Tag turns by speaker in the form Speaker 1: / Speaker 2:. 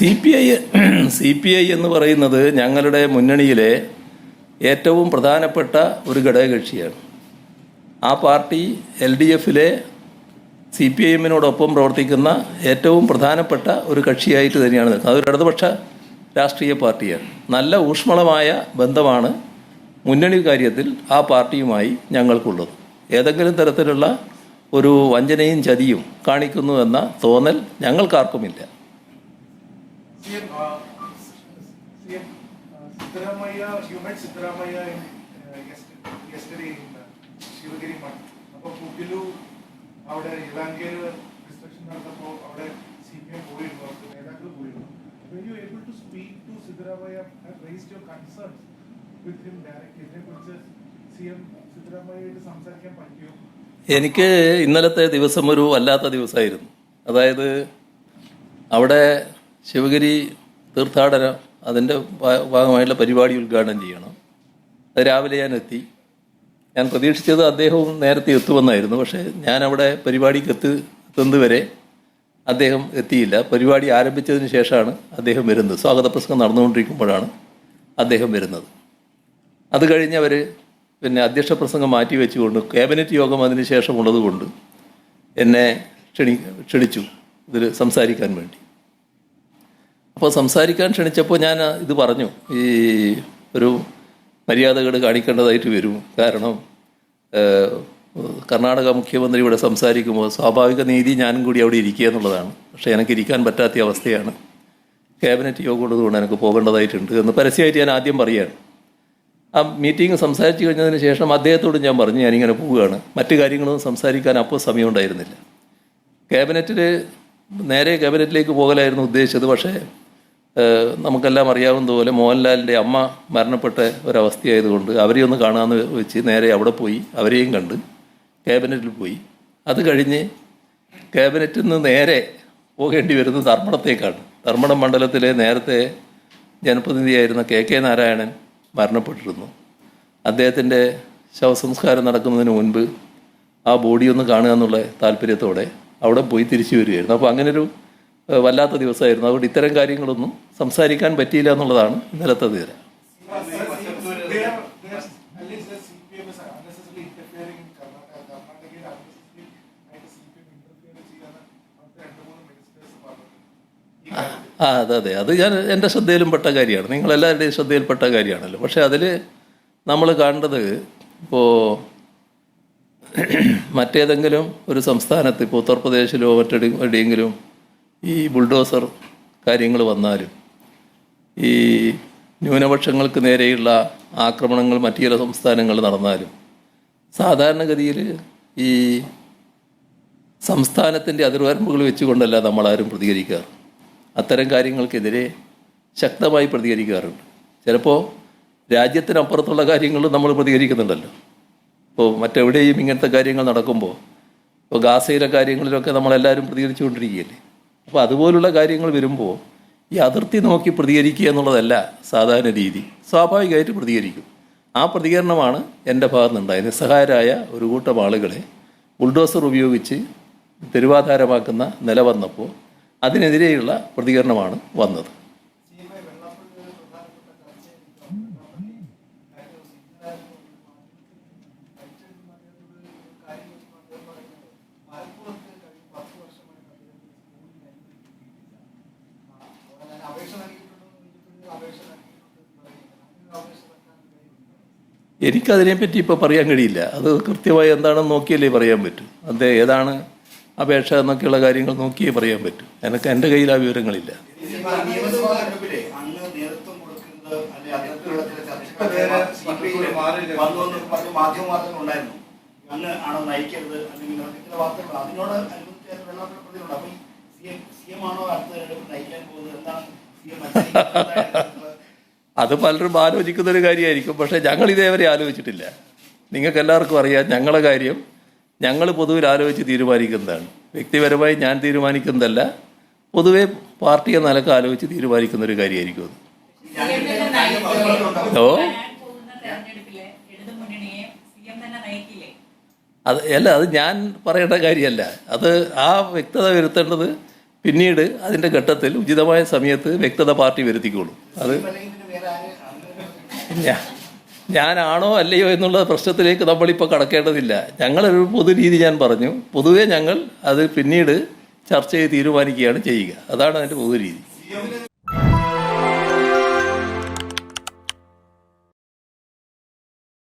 Speaker 1: C P I എന്ന് പറയുന്നത് ഞങ്ങളുടെ മുന്നണിയിലെ ഏറ്റവും പ്രധാനപ്പെട്ട ഒരു ഘടകകക്ഷിയാണ്. ആ പാർട്ടി LDFിലെ CPIMനോടൊപ്പം പ്രവർത്തിക്കുന്ന ഏറ്റവും പ്രധാനപ്പെട്ട ഒരു കക്ഷിയായിട്ട് തന്നെയാണ് നിൽക്കുന്നത്. അതൊരു ഇടതുപക്ഷ രാഷ്ട്രീയ പാർട്ടിയാണ്. നല്ല ഊഷ്മളമായ ബന്ധമാണ് മുന്നണി കാര്യത്തിൽ ആ പാർട്ടിയുമായി ഞങ്ങൾക്കുള്ളത്. ഏതെങ്കിലും തരത്തിലുള്ള ഒരു വഞ്ചനയും ചതിയും കാണിക്കുന്നു എന്ന തോന്നൽ ഞങ്ങൾക്കാർക്കുമില്ല.
Speaker 2: Siddaramaiah, you met Siddaramaiah yesterday in Shivagiri Math. അപ്പോൾ പുതിലു അവിടെ ഇളങ്കേര് ഡിസ്ട്രക്ഷൻ നടന്നപ്പോൾ അവിടെ CPM പോയിരുന്നു, നേതാക്കൾ പോയിരുന്നു. When you able to speak to Siddaramaiah and raised your concerns with him directly, ഇതിനെക്കുറിച്ച് CM സിദ്ധരാമയ്യയോട് സംസാരിക്കാൻ പറ്റിയോ?
Speaker 1: എനിക്ക് ഇന്നലത്തെ ദിവസം ഒരു വല്ലാത്ത ദിവസമായിരുന്നു. അതായത് അവിടെ ശിവഗിരി തീർത്ഥാടനം അതിൻ്റെ ഭാഗമായിട്ടുള്ള പരിപാടി ഉദ്ഘാടനം ചെയ്യണം. അത് രാവിലെ ഞാൻ എത്തി. ഞാൻ പ്രതീക്ഷിച്ചത് അദ്ദേഹവും നേരത്തെ എത്തുമെന്നായിരുന്നു. പക്ഷേ ഞാൻ അവിടെ പരിപാടിക്ക് എത്തുന്നത് വരെ അദ്ദേഹം എത്തിയില്ല. പരിപാടി ആരംഭിച്ചതിന് ശേഷമാണ് അദ്ദേഹം വരുന്നത്. സ്വാഗത പ്രസംഗം നടന്നുകൊണ്ടിരിക്കുമ്പോഴാണ് അദ്ദേഹം വരുന്നത്. അത് കഴിഞ്ഞവർ പിന്നെ അധ്യക്ഷ പ്രസംഗം മാറ്റി വെച്ചുകൊണ്ട് ക്യാബിനറ്റ് യോഗം അതിന് ശേഷമുള്ളത് കൊണ്ട് എന്നെ ക്ഷണിച്ചു ഇതിൽ സംസാരിക്കാൻ വേണ്ടി. അപ്പോൾ സംസാരിക്കാൻ ക്ഷണിച്ചപ്പോൾ ഞാൻ ഇത് പറഞ്ഞു, ഈ ഒരു മര്യാദകൾ കാണിക്കേണ്ടതായിട്ട് വരും. കാരണം കർണാടക മുഖ്യമന്ത്രി ഇവിടെ സംസാരിക്കുമ്പോൾ സ്വാഭാവിക നീതി ഞാനും കൂടി അവിടെ ഇരിക്കുക എന്നുള്ളതാണ്. പക്ഷേ എനിക്ക് ഇരിക്കാൻ പറ്റാത്ത അവസ്ഥയാണ്. ക്യാബിനറ്റ് യോഗം ഉള്ളതുകൊണ്ട് എനിക്ക് പോകേണ്ടതായിട്ടുണ്ട് എന്ന് പരസ്യമായിട്ട് ഞാൻ ആദ്യം പറയുകയാണ്. ആ മീറ്റിംഗ് സംസാരിച്ച് കഴിഞ്ഞതിന് ശേഷം അദ്ദേഹത്തോട് ഞാൻ പറഞ്ഞു, ഞാനിങ്ങനെ പോവുകയാണ്, മറ്റു കാര്യങ്ങളൊന്നും സംസാരിക്കാൻ അപ്പോൾ സമയമുണ്ടായിരുന്നില്ല. നേരെ ക്യാബിനറ്റിലേക്ക് പോകലായിരുന്നു ഉദ്ദേശിച്ചത്. പക്ഷേ നമുക്കെല്ലാം അറിയാവുന്നതുപോലെ മോഹൻലാലിൻ്റെ അമ്മ മരണപ്പെട്ട ഒരവസ്ഥയായതുകൊണ്ട് അവരെ ഒന്ന് കാണാമെന്ന് വെച്ച് നേരെ അവിടെ പോയി അവരെയും കണ്ട് ക്യാബിനറ്റിൽ പോയി. അത് കഴിഞ്ഞ് ക്യാബിനറ്റിൽ നിന്ന് നേരെ പോകേണ്ടി വരുന്നത് ധർമ്മടത്തേക്കാണ്. ധർമ്മടം മണ്ഡലത്തിലെ നേരത്തെ ജനപ്രതിനിധിയായിരുന്ന KK നാരായണൻ മരണപ്പെട്ടിരുന്നു. അദ്ദേഹത്തിൻ്റെ ശവസംസ്കാരം നടക്കുന്നതിന് മുൻപ് ആ ബോഡി ഒന്ന് കാണുക എന്നുള്ള താല്പര്യത്തോടെ അവിടെ പോയി തിരിച്ചു വരികയായിരുന്നു. അപ്പോൾ അങ്ങനൊരു വല്ലാത്ത ദിവസമായിരുന്നു. അതുകൊണ്ട് ഇത്തരം കാര്യങ്ങളൊന്നും സംസാരിക്കാൻ പറ്റിയില്ല എന്നുള്ളതാണ് ഇന്നലത്തെ തീരെ. അതെ, അത് എൻ്റെ ശ്രദ്ധയിലും പെട്ട കാര്യമാണ്. നിങ്ങളെല്ലാവരുടെയും ശ്രദ്ധയിൽപ്പെട്ട കാര്യമാണല്ലോ. പക്ഷേ അതിൽ നമ്മൾ കാണേണ്ടത് ഇപ്പോൾ മറ്റേതെങ്കിലും ഒരു സംസ്ഥാനത്ത്, ഇപ്പോൾ ഉത്തർപ്രദേശിലോ മറ്റെവിടെയെങ്കിലും ഈ ബുൾഡോസർ കാര്യങ്ങൾ വന്നാലും ഈ ന്യൂനപക്ഷങ്ങൾക്ക് നേരെയുള്ള ആക്രമണങ്ങൾ മറ്റു ചില സംസ്ഥാനങ്ങളിൽ നടന്നാലും സാധാരണഗതിയിൽ ഈ സംസ്ഥാനത്തിൻ്റെ അതിർവരമ്പുകൾ വെച്ചുകൊണ്ടല്ല നമ്മളാരും പ്രതികരിക്കാറ്. അത്തരം കാര്യങ്ങൾക്കെതിരെ ശക്തമായി പ്രതികരിക്കാറുണ്ട്. ചിലപ്പോൾ രാജ്യത്തിനപ്പുറത്തുള്ള കാര്യങ്ങളിൽ നമ്മൾ പ്രതികരിക്കുന്നുണ്ടല്ലോ. ഇപ്പോൾ മറ്റെവിടെയും ഇങ്ങനത്തെ കാര്യങ്ങൾ നടക്കുമ്പോൾ, ഇപ്പോൾ ഗാസയിലെ കാര്യങ്ങളിലൊക്കെ നമ്മളെല്ലാവരും പ്രതികരിച്ചുകൊണ്ടിരിക്കുകയല്ലേ. അപ്പോൾ അതുപോലുള്ള കാര്യങ്ങൾ വരുമ്പോൾ ഈ അതിർത്തി നോക്കി പ്രതികരിക്കുക എന്നുള്ളതല്ല സാധാരണ രീതി. സ്വാഭാവികമായിട്ട് പ്രതികരിക്കും. ആ പ്രതികരണമാണ് എൻ്റെ ഭാഗത്തുനിന്നുണ്ടായത്. നിസ്സഹായരായ ഒരു കൂട്ടം ആളുകളെ ബുൾഡോസർ ഉപയോഗിച്ച് തെരുവാധാരമാക്കുന്ന നില വന്നപ്പോൾ അതിനെതിരെയുള്ള പ്രതികരണമാണ് വന്നത്. എനിക്കതിനെപ്പറ്റി ഇപ്പോൾ പറയാൻ കഴിയില്ല. അത് കൃത്യമായി എന്താണെന്ന് നോക്കിയല്ലേ പറയാൻ പറ്റൂ. അത് ഏതാണ് അപേക്ഷ എന്നൊക്കെയുള്ള കാര്യങ്ങൾ നോക്കിയേ പറയാൻ പറ്റൂ. എൻ്റെ കയ്യിൽ ആ വിവരങ്ങളില്ല. അത് പലരും ആലോചിക്കുന്നൊരു കാര്യമായിരിക്കും. പക്ഷേ ഞങ്ങൾ ഇതേവരെ ആലോചിച്ചിട്ടില്ല. നിങ്ങൾക്ക് എല്ലാവർക്കും അറിയാം, ഞങ്ങളെ കാര്യം ഞങ്ങൾ പൊതുവിൽ ആലോചിച്ച് തീരുമാനിക്കുന്നതാണ്. വ്യക്തിപരമായി ഞാൻ തീരുമാനിക്കുന്നതല്ല, പൊതുവെ പാർട്ടി എന്ന നിലക്ക് ആലോചിച്ച് തീരുമാനിക്കുന്നൊരു കാര്യമായിരിക്കും അത്. അത് ഞാൻ പറയേണ്ട കാര്യമല്ല. അത് ആ വ്യക്തത വരുത്തേണ്ടത് പിന്നീട് അതിൻ്റെ ഘട്ടത്തിൽ ഉചിതമായ സമയത്ത് വ്യക്തത പാർട്ടി വരുത്തിക്കോളും. അത് ഞാനാണോ അല്ലയോ എന്നുള്ള പ്രശ്നത്തിലേക്ക് നമ്മളിപ്പോൾ കടക്കേണ്ടതില്ല. ഞങ്ങളൊരു പൊതുരീതി ഞാൻ പറഞ്ഞു. പൊതുവേ ഞങ്ങൾ അത് പിന്നീട് ചർച്ച ചെയ്ത് തീരുമാനിക്കുകയാണ് ചെയ്യുക. അതാണ് അതിൻ്റെ പൊതുരീതി.